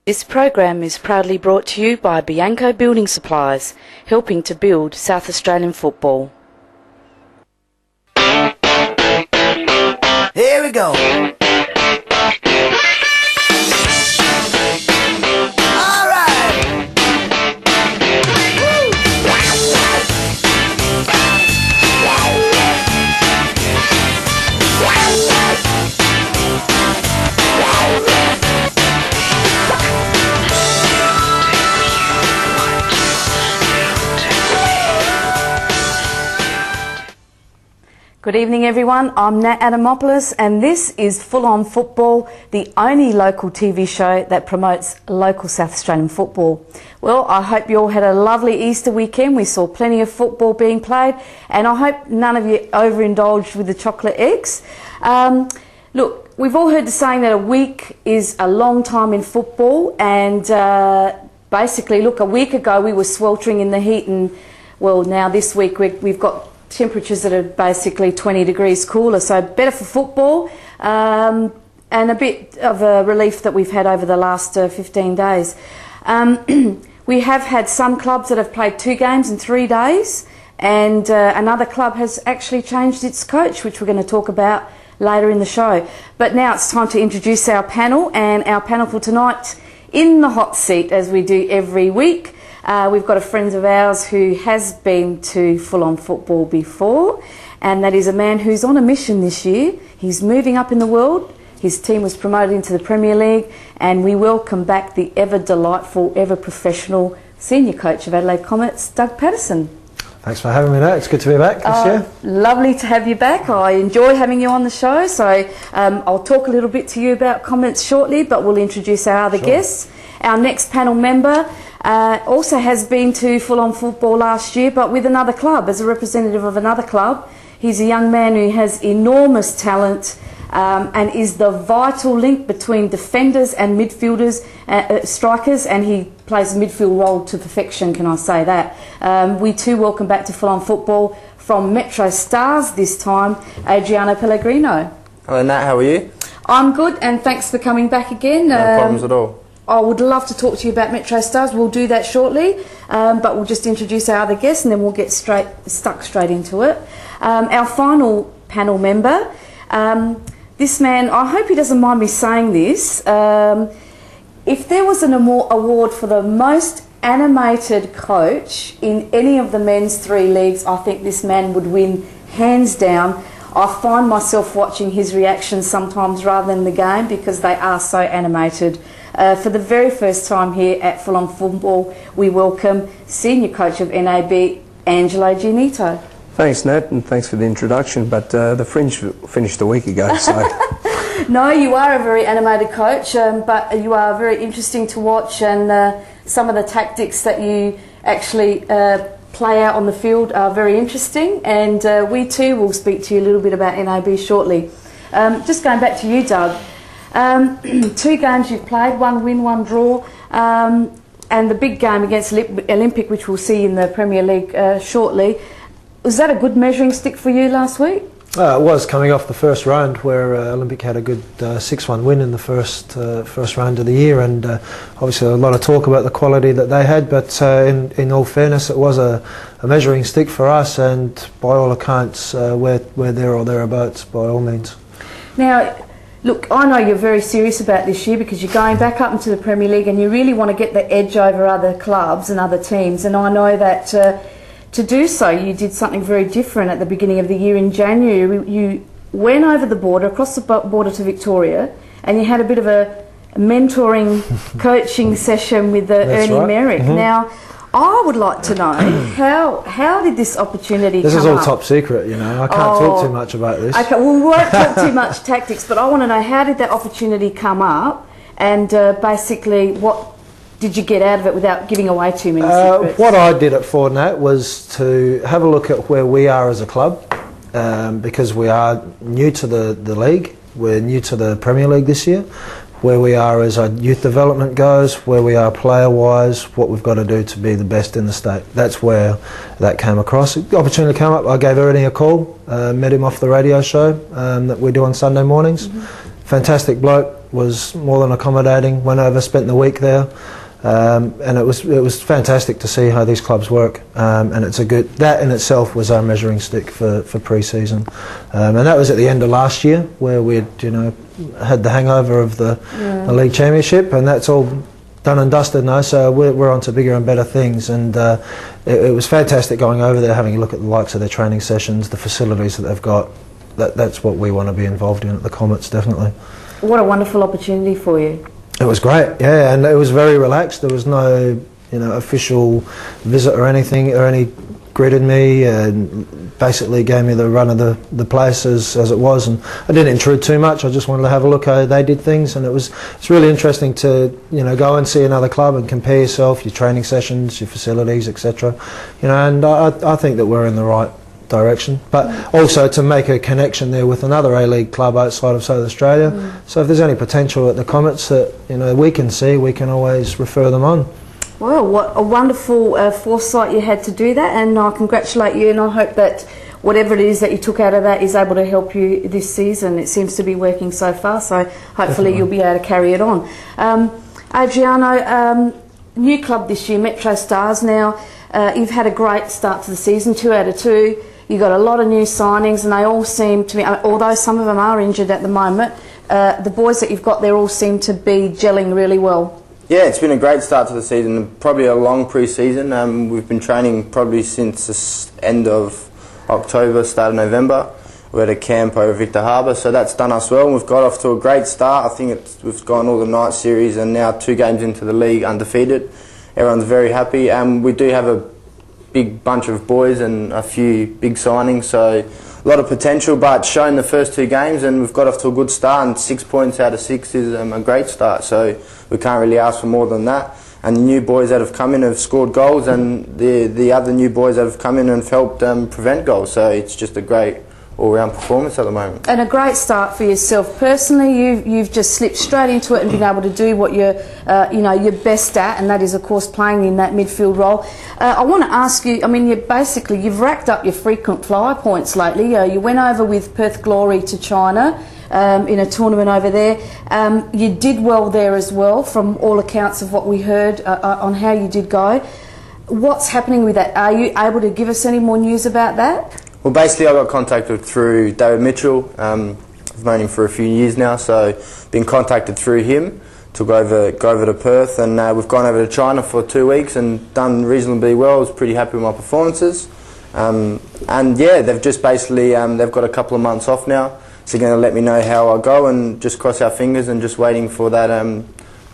This program is proudly brought to you by Bianco Building Supplies, helping to build South Australian football. Here we go. All right. Good evening everyone, I'm Nat Adamopoulos and this is Full On Football, the only local TV show that promotes local South Australian football. Well, I hope you all had a lovely Easter weekend. We saw plenty of football being played and I hope none of you overindulged with the chocolate eggs. Look, we've all heard the saying that a week is a long time in football, and basically, look, a week ago we were sweltering in the heat, and well, now this week we've got temperatures that are basically 20 degrees cooler, so better for football, and a bit of a relief that we've had over the last 15 days. We have had some clubs that have played 2 games in 3 days, and another club has actually changed its coach, which we're going to talk about later in the show. But now it's time to introduce our panel, and our panel for tonight in the hot seat, as we do every week. We've got a friend of ours who has been to Full On Football before, and that is a man who's on a mission this year. He's moving up in the world. His team was promoted into the Premier League, and we welcome back the ever delightful, ever professional senior coach of Adelaide Comets, Doug Paterson. Thanks for having me, Nat. It's good to be back this year. Lovely to have you back. I enjoy having you on the show, so I'll talk a little bit to you about Comets shortly, but we'll introduce our other guests. Our next panel member also has been to Full On Football last year, but with another club, as a representative of another club. He's a young man who has enormous talent and is the vital link between defenders and midfielders, strikers, and he plays a midfield role to perfection, can I say that. We too welcome back to Full On Football from Metro Stars this time, Adriano Pellegrino. Hello Nat, how are you? I'm good, and thanks for coming back again. No problems at all. I would love to talk to you about Metro Stars. We'll do that shortly, but we'll just introduce our other guests and then we'll get stuck straight into it. Our final panel member, this man, I hope he doesn't mind me saying this, if there was an award for the most animated coach in any of the men's 3 leagues, I think this man would win hands down. I find myself watching his reactions sometimes rather than the game because they are so animated. For the very first time here at Full On Football, we welcome senior coach of NAB, Angelo Giannitto. Thanks Nat, and thanks for the introduction, but the Fringe finished a week ago, so... No, you are a very animated coach, but you are very interesting to watch, and some of the tactics that you actually play out on the field are very interesting, and we too will speak to you a little bit about NAB shortly. Just going back to you, Doug. 2 games you've played, 1 win, 1 draw, and the big game against Olympic, which we'll see in the Premier League shortly. Was that a good measuring stick for you last week? It was, coming off the first round where Olympic had a good 6-1 win in the first round of the year, and obviously a lot of talk about the quality that they had, but in all fairness it was a measuring stick for us, and by all accounts we're there or thereabouts by all means. Now, look, I know you're very serious about this year because you're going back up into the Premier League and you really want to get the edge over other clubs and other teams, and I know that to do so you did something very different at the beginning of the year in January. You went over the border, across the border to Victoria, and you had a bit of a mentoring coaching session with Ernie Merrick. Mm-hmm. Now, I would like to know how did this opportunity come up? This is all top secret, you know. I can't talk too much about this. Okay, well, we won't talk too much tactics, but I want to know, how did that opportunity come up, and basically what did you get out of it without giving away too many secrets? What I did at Fortnite was to have a look at where we are as a club, because we are new to the league. We're new to the Premier League this year. Where we are as our youth development goes, where we are player-wise, what we've got to do to be the best in the state. That's where that came across. The opportunity came up. I gave Ernie a call, met him off the radio show that we do on Sunday mornings. Mm-hmm. Fantastic bloke, was more than accommodating. Went over, spent the week there, and it was fantastic to see how these clubs work. And it's that in itself was our measuring stick for pre-season, and that was at the end of last year where we'd had the hangover of the league championship, and that's all done and dusted now, so we're on to bigger and better things, and it was fantastic going over there, having a look at the likes of their training sessions, the facilities that they've got. That's what we want to be involved in at the Comets, definitely. What a wonderful opportunity for you. It was great, yeah, and it was very relaxed. There was no official visit or anything. Ernie greeted me and basically gave me the run of the place as it was, and I didn't intrude too much. I just wanted to have a look how they did things, and it's really interesting to go and see another club and compare yourself, your training sessions, your facilities, etc. And I think that we're in the right direction, but also to make a connection there with another A-League club outside of South Australia. So if there's any potential at the Comets that we can see, we can always refer them on. Well, what a wonderful foresight you had to do that, and I congratulate you, and I hope that whatever it is that you took out of that is able to help you this season. It seems to be working so far, so hopefully Definitely. You'll be able to carry it on. Adriano, new club this year, Metro Stars now. You've had a great start to the season, 2 out of 2. You've got a lot of new signings, and they all seem to be, although some of them are injured at the moment, the boys that you've got there all seem to be gelling really well. Yeah, it's been a great start to the season, probably a long pre-season. We've been training probably since the end of October, start of November. We had a camp over Victor Harbour, so that's done us well. We've got off to a great start. I think we've gone all the night series, and now 2 games into the league undefeated. Everyone's very happy, and we do have a big bunch of boys and a few big signings, so a lot of potential, but shown the first 2 games, and we've got off to a good start, and 6 points out of 6 is a great start, so we can't really ask for more than that. And the new boys that have come in have scored goals, and the other new boys that have come in and helped prevent goals, so it's just a great all-round performance at the moment. And a great start for yourself personally. You've just slipped straight into it and been able to do what you're best at, and that is of course playing in that midfield role. I want to ask you, I mean, you've racked up your frequent flyer points lately. You went over with Perth Glory to China in a tournament over there. You did well there as well, from all accounts of what we heard on how you did go. What's happening with that? Are you able to give us any more news about that? Well, basically I got contacted through David Mitchell. I've known him for a few years now, so been contacted through him to go over to Perth, and we've gone over to China for 2 weeks and done reasonably well. I was pretty happy with my performances, and yeah, they've just basically they've got a couple of months off now, so they're going to let me know how I go, and just cross our fingers and just waiting for that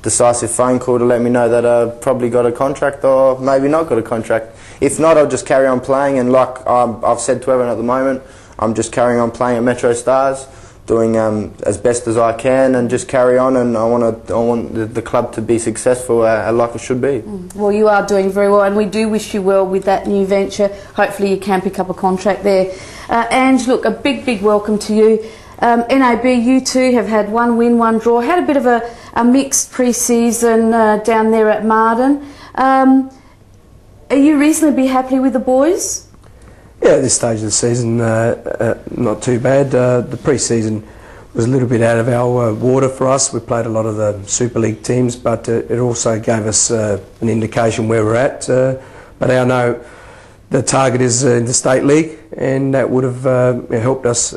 decisive phone call to let me know that I've probably got a contract or maybe not got a contract. If not, I'll just carry on playing, and like I've said to everyone at the moment, I'm just carrying on playing at Metro Stars, doing as best as I can, and just carry on, and I want the club to be successful like it should be. Well, you are doing very well, and we do wish you well with that new venture. Hopefully you can pick up a contract there. Ange, look, a big welcome to you. NAB, you two have had 1 win, 1 draw. Had a bit of a mixed pre-season down there at Marden. Are you reasonably happy with the boys? Yeah, at this stage of the season, not too bad. The pre-season was a little bit out of our water for us. We played a lot of the Super League teams, but it also gave us an indication where we're at. But I know the target is in the State League, and that would have helped us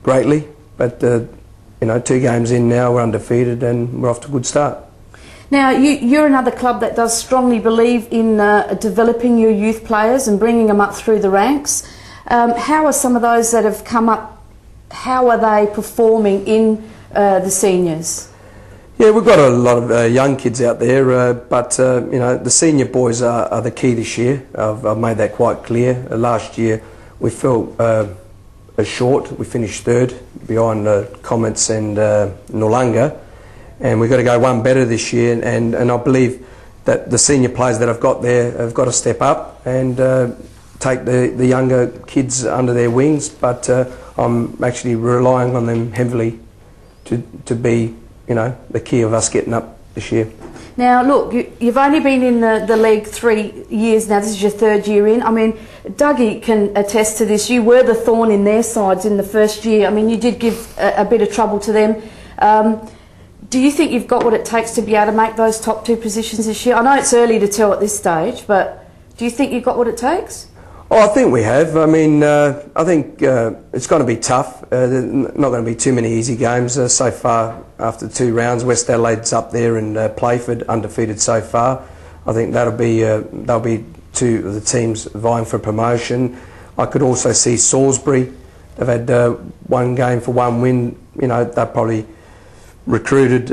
greatly. But 2 games in now, we're undefeated, and we're off to a good start. Now, you're another club that does strongly believe in developing your youth players and bringing them up through the ranks. How are some of those that have come up, how are they performing in the seniors? Yeah, we've got a lot of young kids out there, but the senior boys are the key this year. I've made that quite clear. Last year we fell short. We finished 3rd behind Comets and Noarlunga. And we've got to go one better this year, and I believe that the senior players that I've got there have got to step up and take the younger kids under their wings, but I'm actually relying on them heavily to be, the key of us getting up this year. Now, look, you've only been in the league 3 years now. This is your 3rd year in. I mean, Dougie can attest to this. You were the thorn in their sides in the first year. I mean, you did give a bit of trouble to them. Do you think you've got what it takes to be able to make those top 2 positions this year? I know it's early to tell at this stage, but do you think you've got what it takes? Oh, I think we have. I mean, I think it's going to be tough. Not going to be too many easy games so far. After 2 rounds, West Adelaide's up there and Playford undefeated so far. I think they'll be 2 of the teams vying for promotion. I could also see Salisbury. They've had 1 game for 1 win. You know, they've probably recruited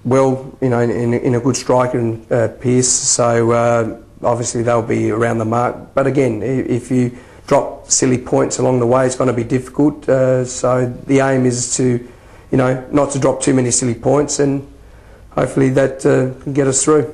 well. You know, in a good striker in Pearce. So. Obviously they'll be around the mark, but again, if you drop silly points along the way, it's going to be difficult. So the aim is to, you know, not to drop too many silly points, and hopefully that can get us through.